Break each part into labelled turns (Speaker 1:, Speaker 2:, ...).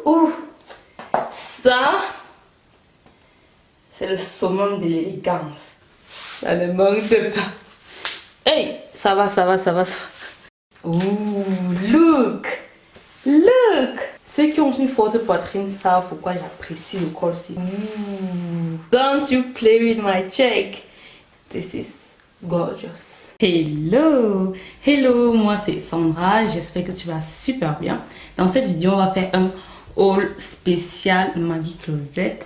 Speaker 1: Ouh, ça, c'est le summum de l'élégance. Ça ne manque pas. Hey, ça va. Ouh, look. Ceux qui ont une forte poitrine savent pourquoi j'apprécie le corset. Don't you play with my check. This is gorgeous. Hello, moi c'est Sandra, j'espère que tu vas super bien. Dans cette vidéo, on va faire un haul spécial Maggie Closet.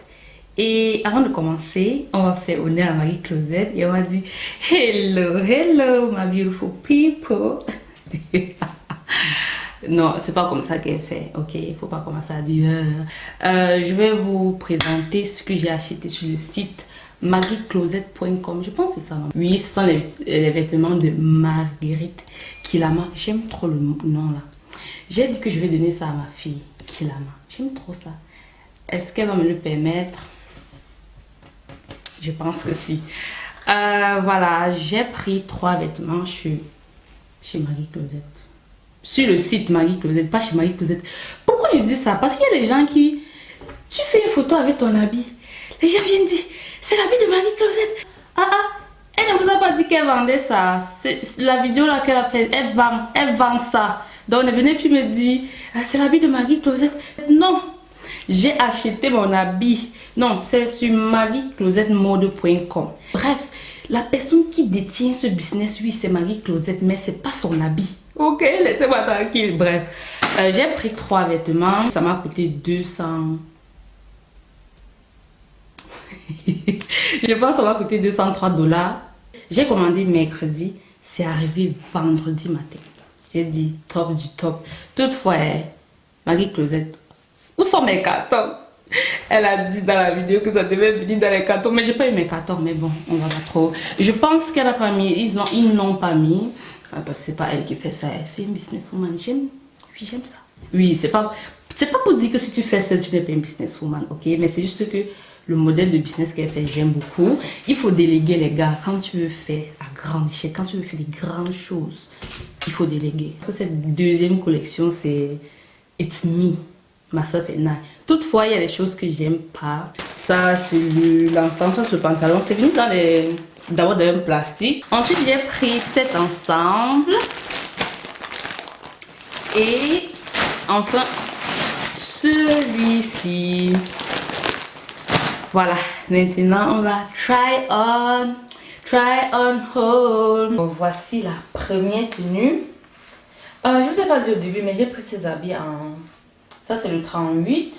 Speaker 1: Et avant de commencer, on va faire honneur à Maggie Closet et on va dire hello my beautiful people. Non, c'est pas comme ça qu'elle fait, ok? Il faut pas commencer à dire. Je vais vous présenter ce que j'ai acheté sur le site maggiecloset.com. Je pense que c'est ça, non? Oui, ce sont les vêtements de Marguerite Kilama. J'aime trop le nom là. J'ai dit que je vais donner ça à ma fille, Kilama. J'aime trop ça. Est-ce qu'elle va me le permettre? Je pense que si. Voilà, j'ai pris 3 vêtements chez Maggie Closet. Sur le site Maggie Closet, pas chez Maggie Closet. Pourquoi je dis ça? Parce qu'il y a des gens qui... Tu fais une photo avec ton habit. Les gens viennent dire, c'est l'habit de Maggie Closet. Elle ne vous a pas dit qu'elle vendait ça. La vidéo là qu'elle a fait, elle vend ça. Donc ne venez plus me dire, c'est l'habit de Maggie Closet. Non, j'ai acheté mon habit. Non, c'est sur maggieclosetmode.com. Bref, la personne qui détient ce business, oui, c'est Maggie Closet, mais c'est pas son habit. Ok, laissez-moi tranquille. Bref, j'ai pris 3 vêtements. Ça m'a coûté 200. Je pense que ça m'a coûté $203. J'ai commandé mercredi. C'est arrivé vendredi matin. J'ai dit top du top. Toutefois, Maggie Closet, où sont mes cartons? Elle a dit dans la vidéo que ça devait venir dans les cartons. Mais j'ai pas eu mes cartons. Mais bon, on va pas trop. Je pense qu'elle a pas mis. Ils n'ont pas mis. Parce que c'est pas elle qui fait ça. C'est une businesswoman. J'aime ça. Oui, c'est pas pour dire que si tu fais ça, tu n'es pas une businesswoman. Ok, mais c'est juste que le modèle de business qu'elle fait, j'aime beaucoup. Il faut déléguer, les gars. Quand tu veux faire à grande échelle, quand tu veux faire des grandes choses, il faut déléguer. Parce que cette deuxième collection, c'est It's Me. Myself and I. Toutefois, il y a des choses que j'aime pas. Ça, c'est l'ensemble, ce pantalon. C'est venu dans un plastique. Ensuite, j'ai pris cet ensemble. Et enfin, celui-ci. Voilà. Maintenant, on va try on haul. Bon, voici la première tenue. Je ne vous ai pas dit au début, mais j'ai pris ces habits en... Ça, c'est le 38.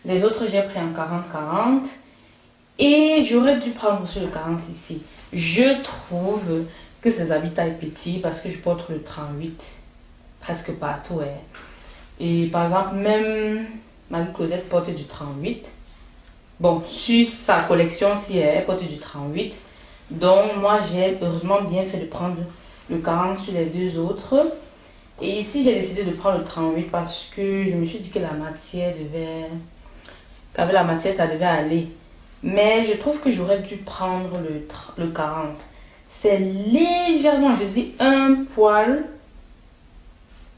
Speaker 1: Les autres, j'ai pris en 40-40. Et j'aurais dû prendre aussi le 40 ici. Je trouve que ces habits taille petit parce que je porte le 38 presque partout. Hein. Et par exemple, même Maggie Closet porte du 38. Bon, sur sa collection, si elle porte du 38. Donc, moi, j'ai heureusement bien fait de prendre le 40 sur les deux autres. Et ici, j'ai décidé de prendre le 38 parce que je me suis dit que la matière devait... Qu'avec la matière, ça devait aller. Mais je trouve que j'aurais dû prendre le 40. C'est légèrement, je dis un poil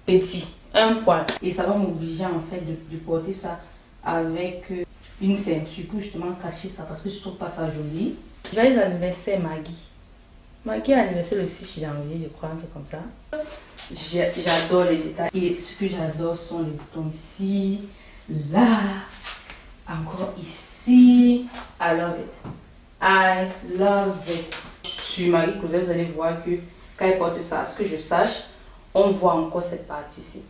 Speaker 1: petit. Un poil. Et ça va m'obliger en fait de porter ça avec une ceinture pour justement cacher ça parce que je trouve pas ça joli. Joyeux anniversaire Maggie. Maggie a anniversaire le 6 janvier, je crois, un truc comme ça. J'adore les détails. Et ce que j'adore sont les boutons ici, là, encore ici. I love it. I love it. Sur Maggie Closet, vous allez voir que quand elle porte ça, ce que je sache, on voit encore cette partie-ci.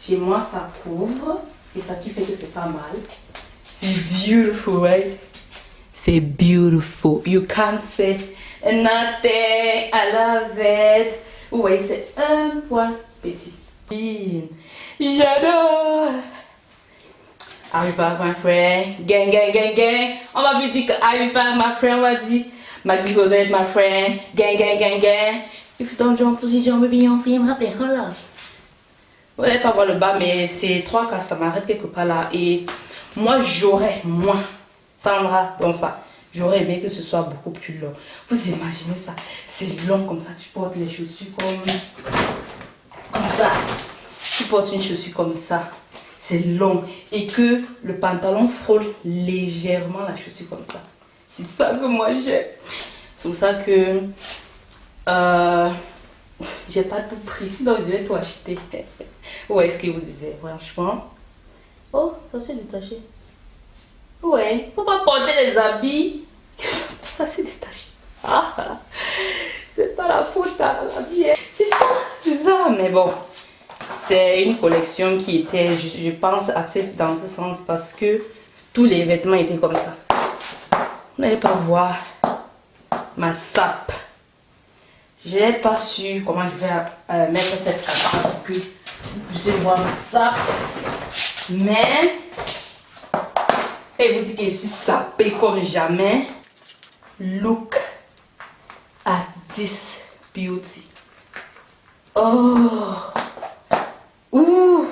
Speaker 1: Chez moi, ça couvre et ça qui fait que c'est pas mal. C'est beautiful, right? C'est beautiful. You can't say nothing. I love it. Vous voyez, c'est un poil petit. J'adore. I'll be back, my friend. Gang, gang, gang, gang. On va plus dire que I'll be back, my friend. On va dire Maggie Closet, my friend. Gang, gang, gang, gang. If you don't jump position, baby, on fait un rappel. Voilà. Vous n'allez pas voir le bas, mais c'est 3 quarts, ça m'arrête quelque part là. Et moi, Sandra, enfin, j'aurais aimé que ce soit beaucoup plus long. Vous imaginez ça? C'est long comme ça, tu portes les chaussures comme ça. Tu portes une chaussure comme ça. c'est long et que le pantalon frôle légèrement la chaussure comme ça. C'est ça que moi j'aime. C'est pour ça que j'ai pas tout pris, sinon je devais tout acheter. Ouais, ce que vous disiez, franchement. Oh, ça s'est détaché. Ouais, faut pas porter les habits. Ça s'est détaché. Ah, c'est pas la faute à la vie. C'est ça. Mais bon, c'est une collection qui était, je pense, axée dans ce sens parce que tous les vêtements étaient comme ça. Vous n'allez pas voir ma sape. Je n'ai pas su comment je vais mettre cette caméra pour que vous puissiez voir ma sape. Mais, et vous dit que je suis sapée comme jamais. Look at this beauty. Oh, ouh,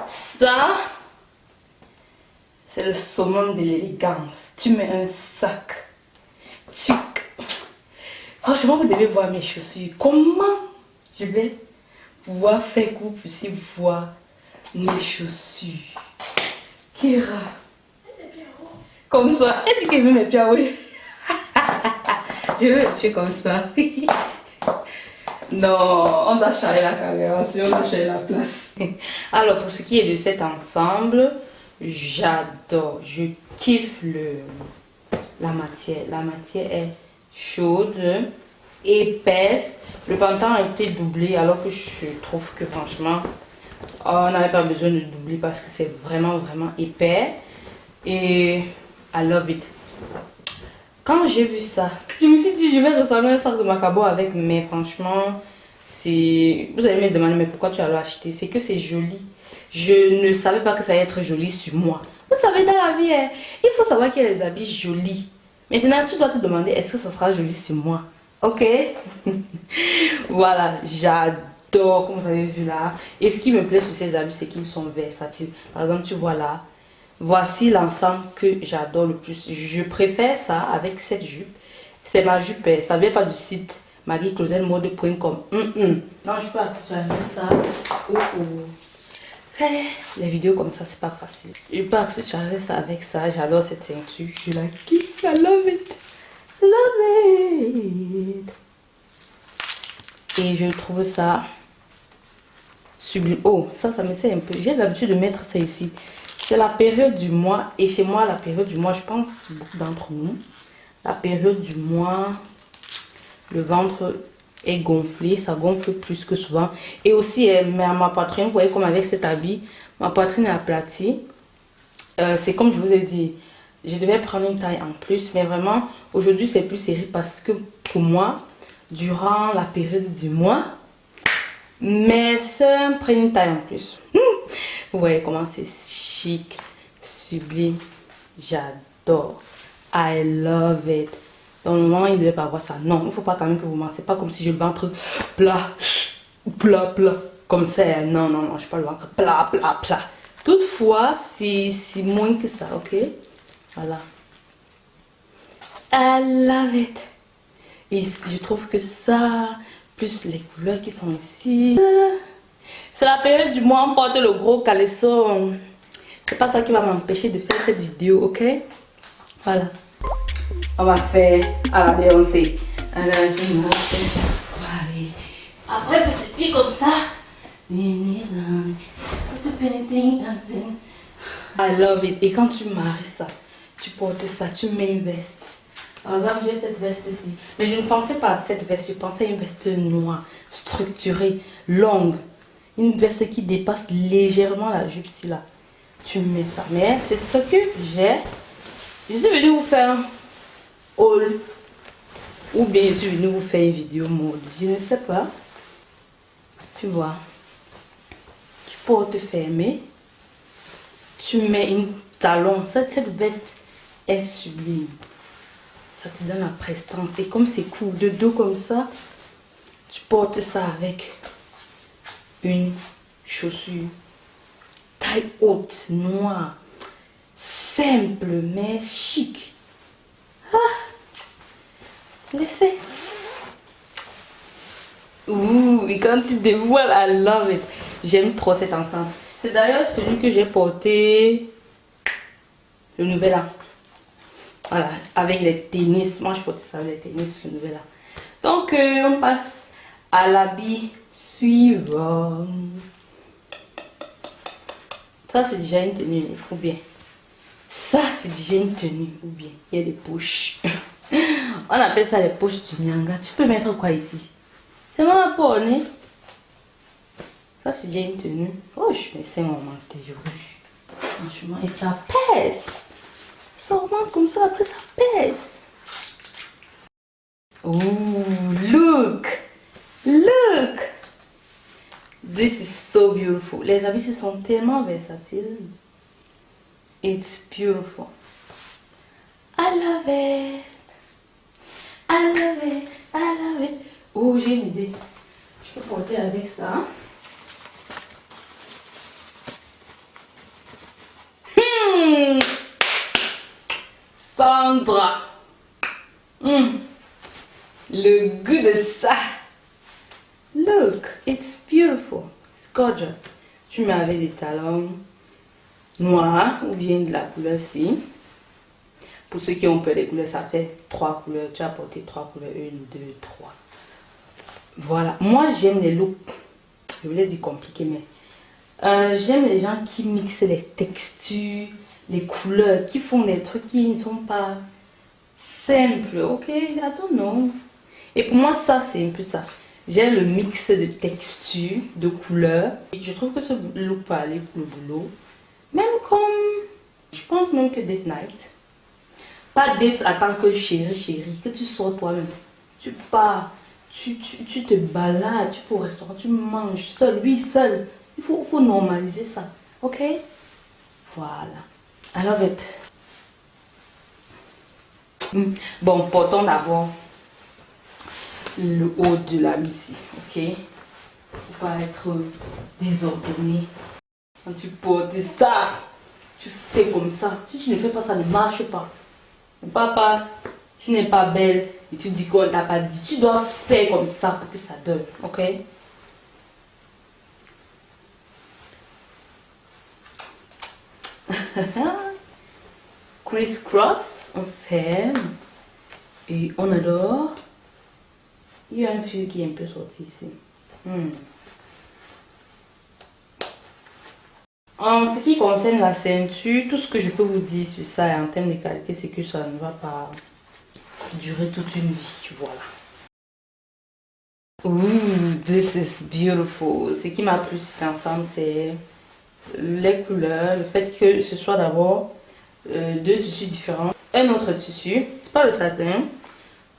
Speaker 1: ça, c'est le summum de l'élégance. Tu mets un sac, franchement, vous devez voir mes chaussures. Comment je vais pouvoir faire que vous puissiez voir mes chaussures? Kira, comme ça, elle dit qu'elle veut mes pieds rouges. Je veux me tuer comme ça. Non, on doit changer la caméra, sinon on doit changer la place. Alors, pour ce qui est de cet ensemble, j'adore, je kiffe la matière. La matière est chaude, épaisse. Le pantalon a été doublé alors que je trouve que franchement, on n'avait pas besoin de doubler parce que c'est vraiment épais. Et I love it. Quand j'ai vu ça, je me suis dit je vais ressembler à un sac de Macabo avec, mais franchement, c'est... Vous allez me demander mais pourquoi tu as l'acheté? C'est que c'est joli. Je ne savais pas que ça allait être joli sur moi. Vous savez, dans la vie, il faut savoir qu'il y a des habits jolis. Maintenant, tu dois te demander est-ce que ça sera joli sur moi? Ok. Voilà, j'adore, comme vous avez vu là. Et ce qui me plaît sur ces habits, c'est qu'ils sont versatiles. Par exemple, tu vois là. Voici l'ensemble que j'adore le plus. Je préfère ça avec cette jupe. C'est ma jupe, ça vient pas du site mariecloselmode.com. Non, je peux accessoiriser ça. Faire les vidéos comme ça, c'est pas facile. Je peux accessoiriser ça avec ça. J'adore cette ceinture. Je la kiffe. I love it. Love it. Et je trouve ça sublime. Oh, ça me sert un peu. J'ai l'habitude de mettre ça ici. C'est la période du mois, et chez moi, la période du mois, je pense beaucoup d'entre nous, la période du mois, le ventre est gonflé, ça gonfle plus que souvent. Et aussi, ma poitrine, vous voyez comme avec cet habit, ma poitrine est aplatie. C'est comme je vous ai dit, je devais prendre une taille en plus, mais vraiment, aujourd'hui, c'est plus serré parce que pour moi, durant la période du mois, mes seins prennent une taille en plus. Vous voyez comment c'est chic, sublime. J'adore. I love it. Dans le moment, il ne devait pas avoir ça. Non, il ne faut pas quand même que vous mangez. C'est pas comme si je le ventre plat. Comme ça. Non, je ne pas le ventre plat. Toutefois, c'est moins que ça, ok? Voilà. I love it. Et je trouve que ça, plus les couleurs qui sont ici. C'est la période du mois, on porte le gros caleçon. C'est pas ça qui va m'empêcher de faire cette vidéo, ok? Voilà. On va faire à la Beyoncé. Après, faites cette fille comme ça. I love it. Et quand tu maries ça, tu portes ça, tu mets une veste. Par exemple, j'ai cette veste ici. Mais je ne pensais pas à cette veste, je pensais à une veste noire, structurée, longue. Une veste qui dépasse légèrement la jupe ici là. Tu mets ça. Mais c'est ce que j'ai. Je suis venue vous faire un haul. Ou bien je suis venue vous faire une vidéo mode. Je ne sais pas. Tu vois. Tu portes fermé. Tu mets une talon. Cette veste est sublime. Ça te donne la prestance. Et comme c'est court de dos comme ça, tu portes ça avec une chaussure taille haute, noire, simple mais chic. Laissez. Ouh, et quand tu dévoiles, I love it. J'aime trop cet ensemble. C'est d'ailleurs celui que j'ai porté le nouvel an. Voilà, avec les tennis. Moi, je porte ça, les tennis, le nouvel an. Donc, on passe à l'habit suivant. Ça, c'est déjà une tenue, ou bien. Ça, c'est déjà une tenue, ou bien. Il y a des poches. On appelle ça les poches du Nyanga. Tu peux mettre quoi ici? C'est mon bonnet. Ça, c'est déjà une tenue. Oh, je mets ça en manteau rouge. Franchement, et ça pèse. Ça remonte comme ça, après ça pèse. Oh, look! Look! This is so beautiful. Les habits, ce sont tellement versatiles. It's beautiful. I love it. I love it. I love it. Oh, j'ai une idée. Je peux porter avec ça. Sandra. Le goût de ça. Look, it's beautiful. It's gorgeous. Tu mets avec des talons noirs ou bien de la couleur ci. Pour ceux qui ont peur des couleurs, ça fait 3 couleurs. Tu as porté 3 couleurs. 1, 2, 3. Voilà. Moi, j'aime les looks. Je voulais dire compliqué, mais j'aime les gens qui mixent les textures, les couleurs, qui font des trucs qui ne sont pas simples. Ok, j'adore, non. Et pour moi, ça, c'est un peu ça. J'aime le mix de textures, de couleurs. Et je trouve que ce look peut aller pour le boulot. Même comme, je pense même que date night. Pas date en tant que chérie, que tu sors toi-même. Tu pars, tu te balades, tu peux au restaurant, tu manges seul, lui seul. Il faut normaliser ça, ok? Voilà. I love it. Bon, portons d'abord le haut de la ici, ok? Faut pas être désordonné. Quand tu portes ça, tu fais comme ça. Si tu ne fais pas ça, ne marche pas. Papa, tu n'es pas belle et tu dis qu'on t'a pas dit. Tu dois faire comme ça pour que ça donne, ok? Criss-cross, on ferme et on adore. Il y a un fil qui est un peu sorti ici. En ce qui concerne la ceinture, tout ce que je peux vous dire sur ça en termes de qualité, c'est que ça ne va pas durer toute une vie. Voilà. Ooh, this is beautiful. Ce qui m'a plu cet ensemble, c'est les couleurs, le fait que ce soit d'abord 2 tissus différents. Un autre tissu, c'est pas le satin.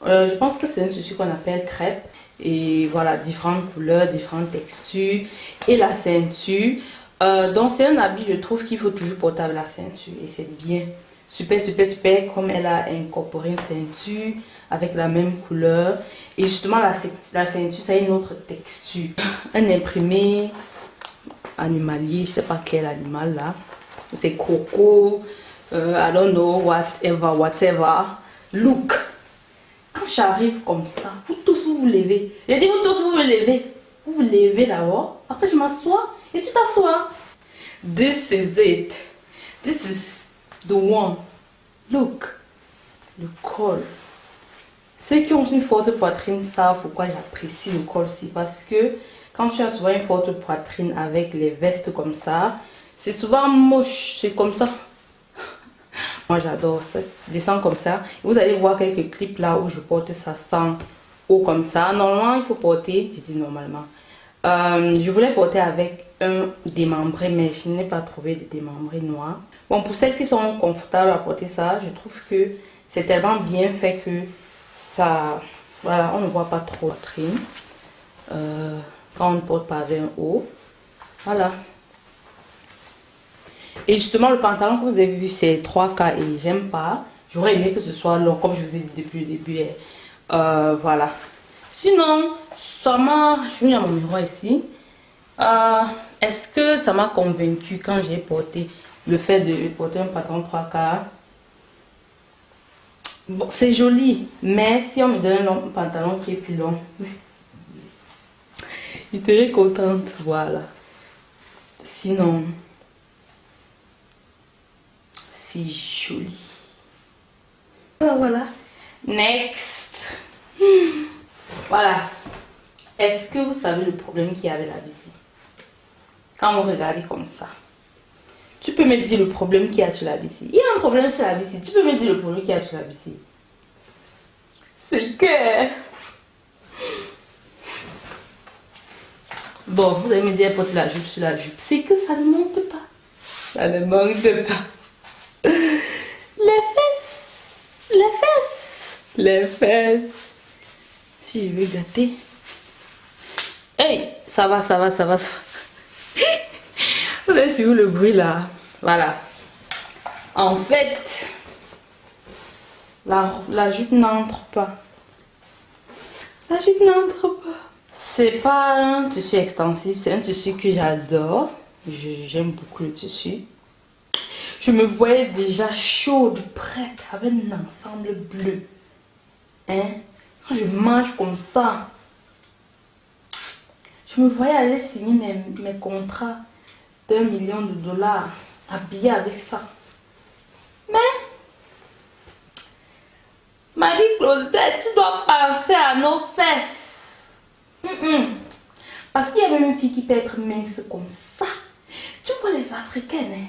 Speaker 1: Je pense que c'est un tissu qu'on appelle crêpe. Et voilà, différentes couleurs, différentes textures. Et la ceinture. Donc c'est un habit, je trouve qu'il faut toujours porter avec la ceinture. Et c'est bien. Super, super, super. Comme elle a incorporé une ceinture avec la même couleur. Et justement, la ceinture, ça a une autre texture. Un imprimé animalier, je sais pas quel animal là. C'est coco. I don't know, whatever. Look. Quand j'arrive comme ça, vous tous vous levez. J'ai dit vous tous vous levez. Vous vous levez d'abord. Après je m'assois et tu t'assois. This is it. This is the one. Look. Le col. Ceux qui ont une forte poitrine savent pourquoi j'apprécie le col-ci. Parce que quand tu as souvent une forte poitrine avec les vestes comme ça, c'est souvent moche. C'est comme ça. Moi j'adore ça, descend comme ça. Vous allez voir quelques clips là où je porte ça sans haut comme ça. Normalement il faut porter, je dis normalement. Je voulais porter avec un démembré mais je n'ai pas trouvé de démembré noir. Bon, pour celles qui sont confortables à porter ça, je trouve que c'est tellement bien fait que ça, voilà, on ne voit pas trop la poitrine quand on ne porte pas avec un haut. Voilà. Et justement, le pantalon que vous avez vu, c'est 3K et j'aime pas. J'aurais aimé que ce soit long, comme je vous ai dit depuis le début. Voilà. Sinon, ça m'a... Je suis mis à mon miroir ici. Est-ce que ça m'a convaincu quand j'ai porté le fait de porter un pantalon 3K? Bon, c'est joli, mais si on me donne un pantalon qui est plus long, je serais contente. Voilà. Sinon, c'est joli. Voilà. Next. Voilà. Est-ce que vous savez le problème qu'il y avait là-dessus? Quand vous regardez comme ça. Tu peux me dire le problème qu'il y a sur la bici. Il y a un problème sur la bici. Tu peux me dire le problème qu'il y a sur la bici. C'est que... Bon, vous allez me dire porter la jupe sur la jupe. C'est que ça ne monte pas. Ça ne monte pas. Les fesses. Les fesses. Les fesses. Si je veux gâter. Hey, ça va, ça va, ça va, ça va. Vous avez suivi le bruit là. Voilà. En fait, la jupe n'entre pas. La jupe n'entre pas. C'est pas un tissu extensif, c'est un tissu que j'adore. J'aime beaucoup le tissu. Je me voyais déjà chaude, prête, avec un ensemble bleu. Hein? Quand je mange comme ça, je me voyais aller signer mes contrats d'1 million de dollars, habillée avec ça. Mais, Marie-Claudette, tu dois penser à nos fesses. Parce qu'il y a même une fille qui peut être mince comme ça. Tu vois les Africaines, hein?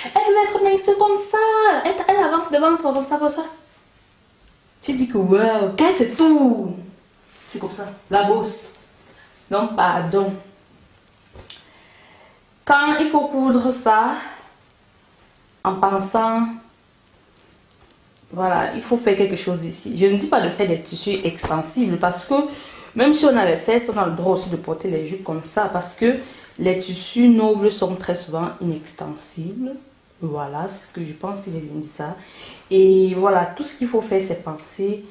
Speaker 1: Elle peut être mince comme ça. Elle avance devant toi comme ça. Tu dis que wow, qu'est-ce que c'est tout? C'est comme ça, la bosse. Non, pardon. Quand il faut coudre ça, en pensant, voilà, il faut faire quelque chose ici. Je ne dis pas de faire des tissus extensibles parce que même si on a les fesses, on a le droit aussi de porter les jupes comme ça parce que les tissus nobles sont très souvent inextensibles. Voilà, ce que je pense que j'ai bien dit ça. Et voilà, tout ce qu'il faut faire, c'est penser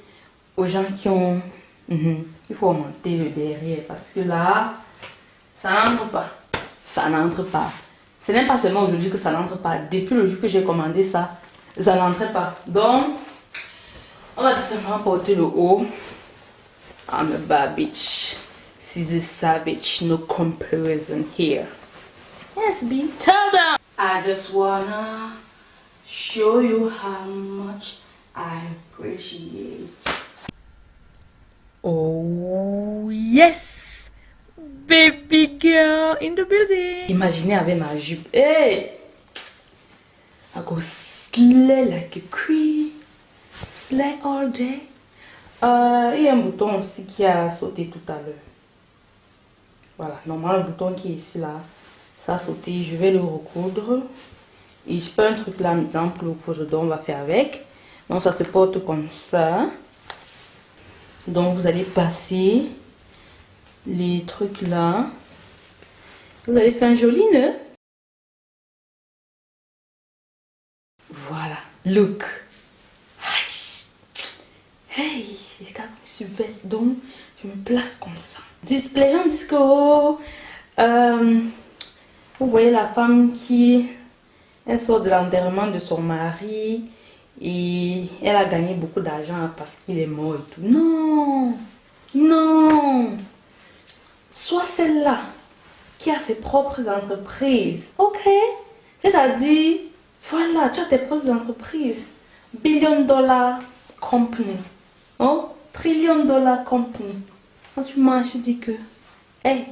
Speaker 1: aux gens qui ont... Il faut monter le derrière parce que là, ça n'entre pas. Ça n'entre pas. Ce n'est pas seulement aujourd'hui que ça n'entre pas. Depuis le jour que j'ai commandé ça, ça n'entrait pas. Donc, on va tout simplement porter le haut. I'm a bad bitch. She's a savage. No comparison here. Yes, B. Tell them. I just wanna show you how much I appreciate. Oh, yes. Baby girl in the building. Imaginez avec ma jupe. Hey. I go slay like a queen. Slay all day. Il y a un bouton aussi qui a sauté tout à l'heure. Voilà, normalement le bouton qui est ici là, ça a sauté. Je vais le recoudre. Et je peux un truc là maintenant pour le recoudre, donc on va faire avec. Donc ça se porte comme ça. Donc vous allez passer les trucs là. Vous allez faire un joli nœud. Voilà, look. Hey, c'est quand même super. Donc, je me place comme ça. Les gens disent que oh, vous voyez la femme qui elle sort de l'enterrement de son mari et elle a gagné beaucoup d'argent parce qu'il est mort et tout. Non, non. Soit celle-là qui a ses propres entreprises. Ok, c'est-à-dire, voilà, tu as tes propres entreprises. Billion dollar company. Oh, trillion dollar company. Quand tu manges, tu dis que, hey,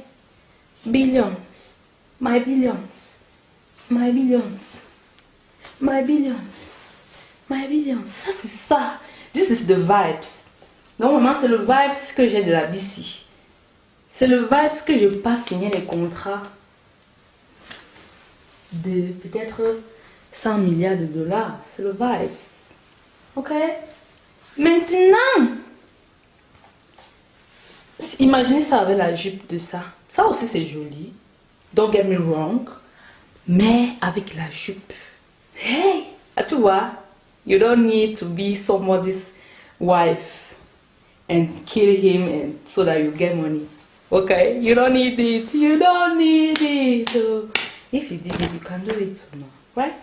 Speaker 1: billions, my billions, my billions, my billions, my billions. Ça, c'est ça. This is the vibes. Normalement, c'est le vibes que j'ai de la BC. C'est le vibes que je passe signer les contrats de peut-être 100 milliards de dollars. C'est le vibes. Ok? Maintenant, imaginez ça avec la jupe de ça. Ça aussi c'est joli. Don't get me wrong. Mais avec la jupe. Hey, tu vois, you don't need to be somebody's wife and kill him and so that you get money. Okay, you don't need it. You don't need it. If you did it, you can do it too, right?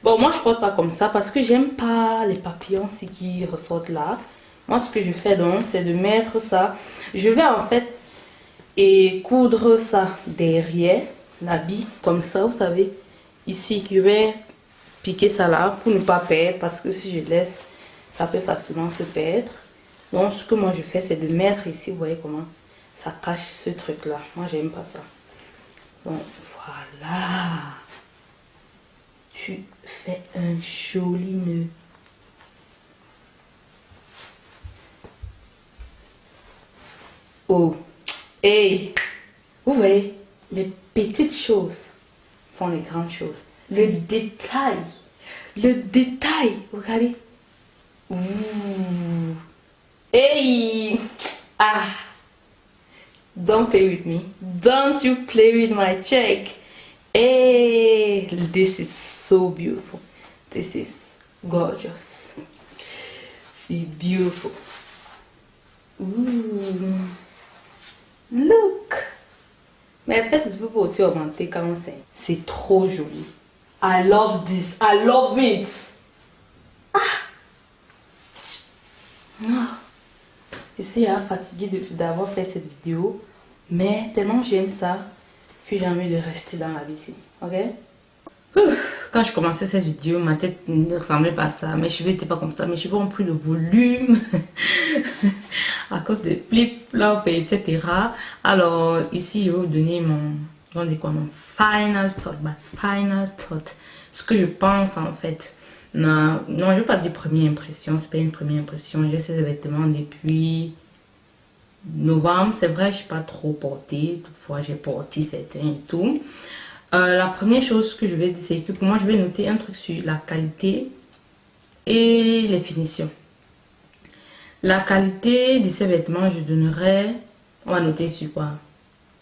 Speaker 1: Bon, moi je porte pas comme ça parce que j'aime pas les papillons qui ressortent là. Moi ce que je fais donc c'est de mettre ça. Je vais en fait coudre ça derrière. l'habit comme ça, vous savez. Ici, je vais piquer ça là pour ne pas perdre parce que si je laisse, ça peut facilement se perdre. Donc, ce que moi je fais, c'est de mettre ici, vous voyez comment ça cache ce truc là. Moi, j'aime pas ça. Donc, voilà. Tu fais un joli nœud. Oh, hey, vous voyez, les petites choses font les grandes choses. Le détail, regardez. Ouh. Hey, ah, don't play with me. Don't you play with my check. Hey, this is so beautiful. This is gorgeous. C'est beautiful. Ooh. Look! Mais en fait, tu peux aussi augmenter quand c'est trop joli. I love this. I love it. Ah! Je suis fatiguée d'avoir fait cette vidéo. Mais tellement j'aime ça que j'ai envie de rester dans la vie. Ok? Quand je commençais cette vidéo, ma tête ne ressemblait pas à ça. Mes cheveux n'étaient pas comme ça. Mes cheveux ont pris le volume à cause des flip-flops, etc. Alors, ici, je vais vous donner on dit quoi, mon final thought. My final thought. Ce que je pense, en fait. Non, je ne vais pas dire première impression. C'est pas une première impression. J'ai ces vêtements depuis novembre. C'est vrai, je ne suis pas trop portée. Toutefois, j'ai porté certains et tout. La première chose que je vais dire, c'est que pour moi, je vais noter un truc sur la qualité et les finitions. La qualité de ces vêtements, je donnerai, on va noter sur quoi?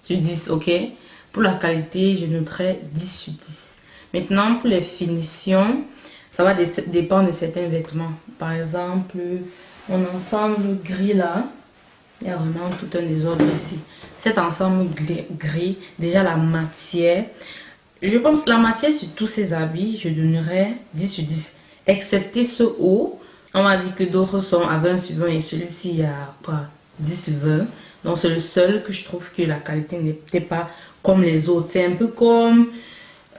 Speaker 1: Sur 10, ok? Pour la qualité, je noterai 10 sur 10. Maintenant, pour les finitions, ça va dépendre de certains vêtements. Par exemple, mon ensemble gris là, il y a vraiment tout un désordre ici. Cet ensemble gris, déjà la matière, je pense que la matière sur tous ces habits, je donnerais 10 sur 10. Excepté ce haut, on m'a dit que d'autres sont à 20 sur 20 et celui-ci il y a quoi, 10 sur 20. Donc c'est le seul que je trouve que la qualité n'était pas comme les autres. C'est un peu comme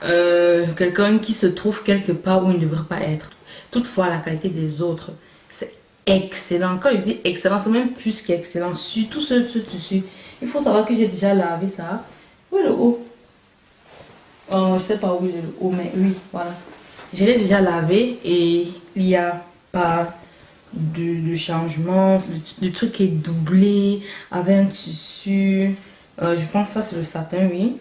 Speaker 1: quelqu'un qui se trouve quelque part où il ne devrait pas être. Toutefois, la qualité des autres, c'est excellent. Quand je dis excellent, c'est même plus qu'excellent. Surtout ce tissu. Il faut savoir que j'ai déjà lavé ça. Où est le haut? Oh, je sais pas où est le haut, mais oui, voilà. Je l'ai déjà lavé et il n'y a pas de changement. Le truc est doublé avec un tissu. Je pense que ça c'est le satin, oui.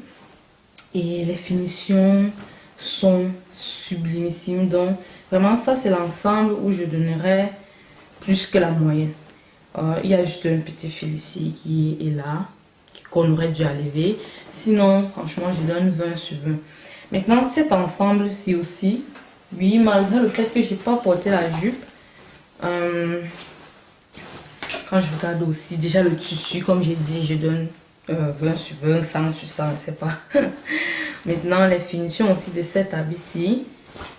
Speaker 1: Et les finitions sont sublimissimes. Donc, vraiment, ça c'est l'ensemble où je donnerais plus que la moyenne. Il y a juste un petit fil ici qui est là, qu'on aurait dû enlever. Sinon, franchement, je donne 20 sur 20. Maintenant, cet ensemble-ci aussi, oui, malgré le fait que j'ai pas porté la jupe, quand je regarde aussi, déjà le tissu, comme j'ai dit, je donne 20 sur 20, 100 sur 100, je sais pas. Maintenant, les finitions aussi de cet habit-ci,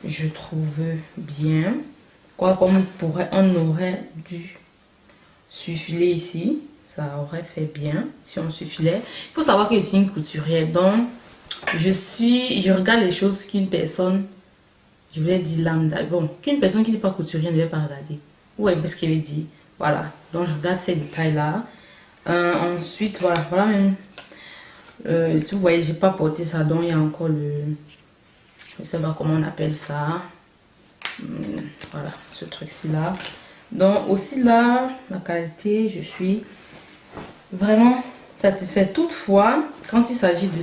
Speaker 1: je trouve bien. Quoi, comme on aurait dû suffiler ici, ça aurait fait bien si on suffilait. Il faut savoir que je suis une couturière, donc je regarde les choses qu'une personne, je vais dire lambda, bon, qu'une personne qui n'est pas couturière ne devait pas regarder. Ouais, parce qu'elle veut dire, voilà. Donc je regarde ces détails là. Ensuite, voilà même. Si vous voyez, j'ai pas porté ça, donc il y a encore le, je sais pas comment on appelle ça. Voilà, ce truc-ci là. Donc aussi là, la qualité, je suis vraiment satisfaite. Toutefois, quand il s'agit de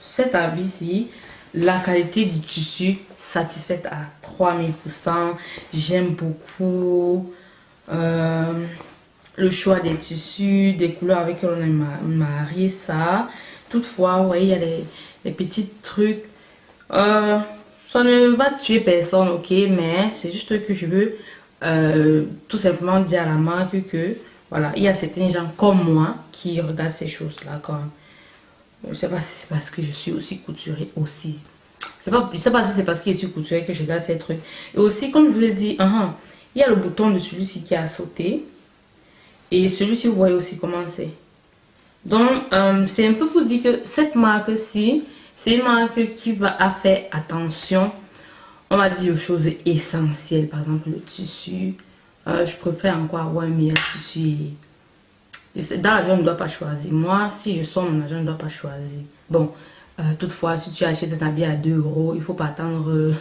Speaker 1: cet habit-ci, la qualité du tissu, satisfaite à 3000%. J'aime beaucoup le choix des tissus, des couleurs avec lesquelles on a marié ça. Toutefois, vous voyez, il y a les petits trucs. Ça ne va tuer personne, ok, mais c'est juste que je veux tout simplement dire à la marque que voilà, il y a certains gens comme moi qui regardent ces choses-là quand je sais pas si c'est parce que je suis aussi couturier aussi. Je sais pas si c'est parce que je suis couturier que je regarde ces trucs. Et aussi, comme je vous ai dit, il y a le bouton de celui-ci qui a sauté. Et celui-ci, vous voyez aussi comment c'est. Donc, c'est un peu pour dire que cette marque-ci, C'est une marque qui a fait attention, on va dire, aux choses essentielles. Par exemple, le tissu. Je préfère encore avoir un meilleur tissu. Dans l'avion, on ne doit pas choisir. Moi, si je sors mon argent, je ne dois pas choisir. Bon, toutefois, si tu achètes un habit à 2 euros, il ne faut pas attendre...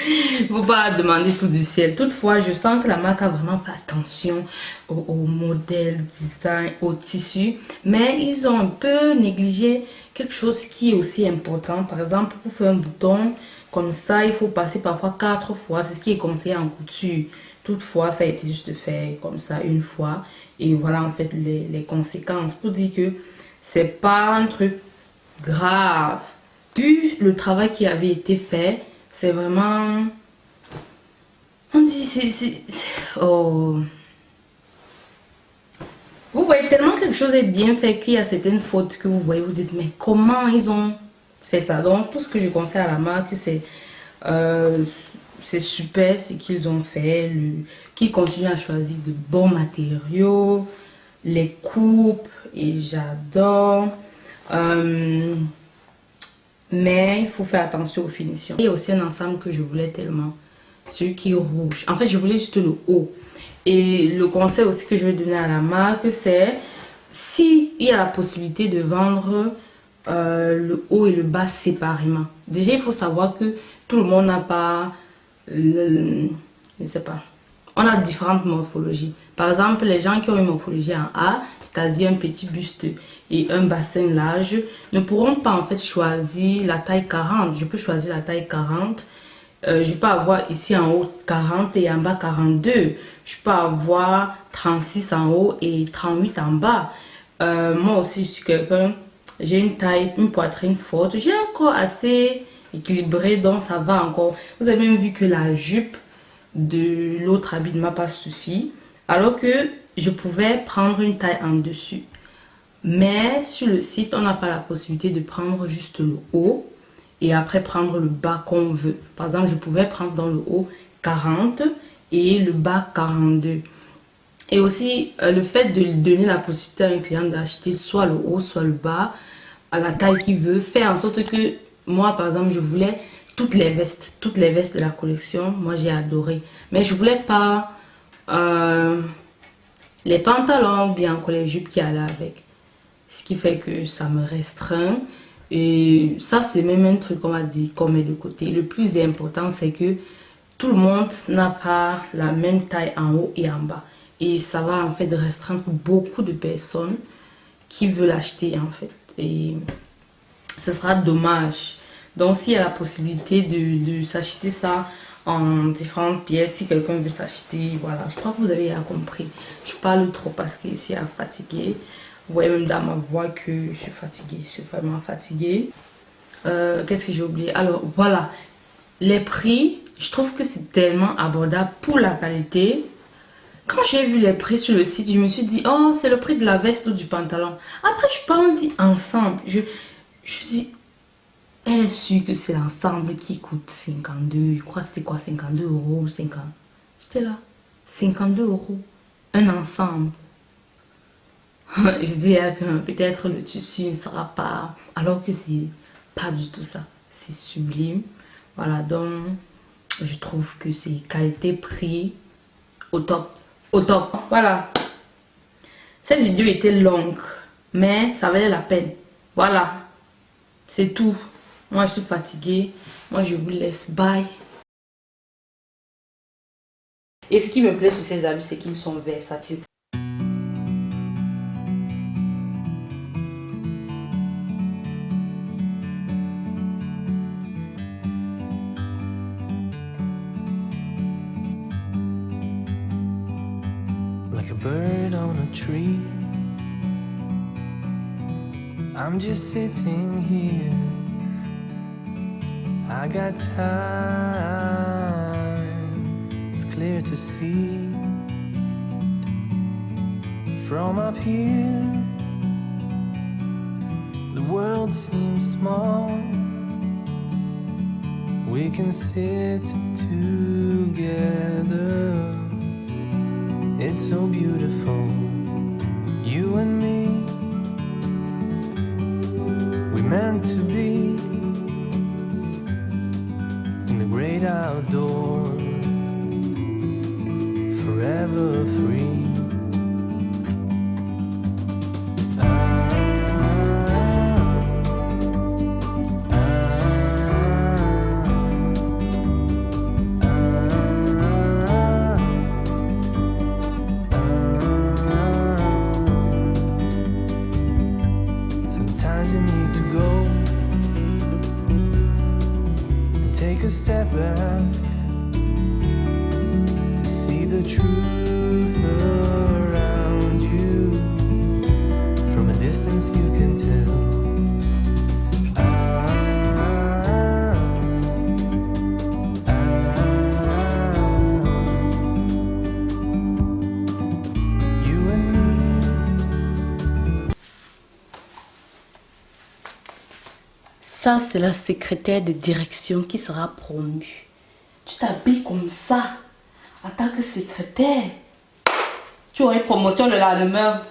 Speaker 1: il ne faut pas demander tout du ciel. Toutefois, je sens que la marque a vraiment fait attention au modèle, design, au tissu. Mais ils ont un peu négligé quelque chose qui est aussi important. Par exemple, pour faire un bouton comme ça, il faut passer parfois 4 fois. C'est ce qui est conseillé en couture. Toutefois, ça a été juste fait comme ça une fois. Et voilà en fait les conséquences. Pour dire que c'est pas un truc grave. Vu le travail qui avait été fait, c'est vraiment... On dit oh. Vous voyez tellement quelque chose est bien fait qu'il y a certaines fautes que vous voyez, vous dites mais comment ils ont fait ça. Donc tout ce que je conseille à la marque c'est super ce qu'ils ont fait, qu'ils continuent à choisir de bons matériaux, les coupes et j'adore. Mais il faut faire attention aux finitions. Il y a aussi un ensemble que je voulais tellement, celui qui est rouge. En fait, je voulais juste le haut. Et le conseil aussi que je vais donner à la marque, c'est s'il y a la possibilité de vendre le haut et le bas séparément. Déjà, il faut savoir que tout le monde n'a pas, je ne sais pas, on a différentes morphologies. Par exemple, les gens qui ont une morphologie en A, c'est-à-dire un petit buste et un bassin large, ne pourront pas en fait choisir la taille 40. Je peux choisir la taille 40. Je peux avoir ici en haut 40 et en bas 42. Je peux avoir 36 en haut et 38 en bas. Moi aussi, je suis quelqu'un, j'ai une taille, une poitrine forte. J'ai un corps assez équilibré, donc ça va encore. Vous avez même vu que la jupe de l'autre habit ne m'a pas suffi. Alors que je pouvais prendre une taille en dessus. Mais sur le site, on n'a pas la possibilité de prendre juste le haut et après prendre le bas qu'on veut. Par exemple, je pouvais prendre dans le haut 40 et le bas 42. Et aussi, le fait de donner la possibilité à un client d'acheter soit le haut, soit le bas, à la taille qu'il veut, fait en sorte que moi, par exemple, je voulais toutes les vestes de la collection. Moi, j'ai adoré. Mais je voulais pas les pantalons, bien encore les jupes qui allaient avec. Ce qui fait que ça me restreint. Et ça, c'est même un truc, on va dire, qu'on met de côté. Le plus important, c'est que tout le monde n'a pas la même taille en haut et en bas. Et ça va en fait restreindre beaucoup de personnes qui veulent acheter en fait. Et ce sera dommage. Donc, s'il y a la possibilité de s'acheter ça en différentes pièces, si quelqu'un veut s'acheter, voilà. Je crois que vous avez compris. Je parle trop parce que je suis fatiguée. Vous voyez même dans ma voix que je suis fatiguée. Je suis vraiment fatiguée. Qu'est-ce que j'ai oublié? Alors, voilà. Les prix, je trouve que c'est tellement abordable pour la qualité. Quand j'ai vu les prix sur le site, je me suis dit, oh, c'est le prix de la veste ou du pantalon. Après, je pense, on dit ensemble. Je dis, elle est sûre que c'est l'ensemble qui coûte 52. Je crois que c'était quoi, 52 euros ou 50. J'étais là, 52 euros. Un ensemble. Je dis que peut-être le tissu ne sera pas... Alors que c'est pas du tout ça. C'est sublime. Voilà, donc je trouve que c'est qualité-prix au top. Au top. Voilà. Cette vidéo était longue, mais ça valait la peine. Voilà. C'est tout. Moi, je suis fatiguée. Moi, je vous laisse. Bye. Et ce qui me plaît sur ces habits, c'est qu'ils sont versatiles.
Speaker 2: Like a bird on a tree, I'm just sitting here. I got time, it's clear to see. From up here, the world seems small. We can sit together. It's so beautiful, you and me. We meant to be. the great outdoors, forever free. Sometimes you need to go and take a step back to see the truth around you. From a distance you can tell. You and me.
Speaker 1: Ça, c'est la secrétaire de direction qui sera promue. Tu t'habilles comme ça, en tant que secrétaire. Tu aurais promotion le lendemain.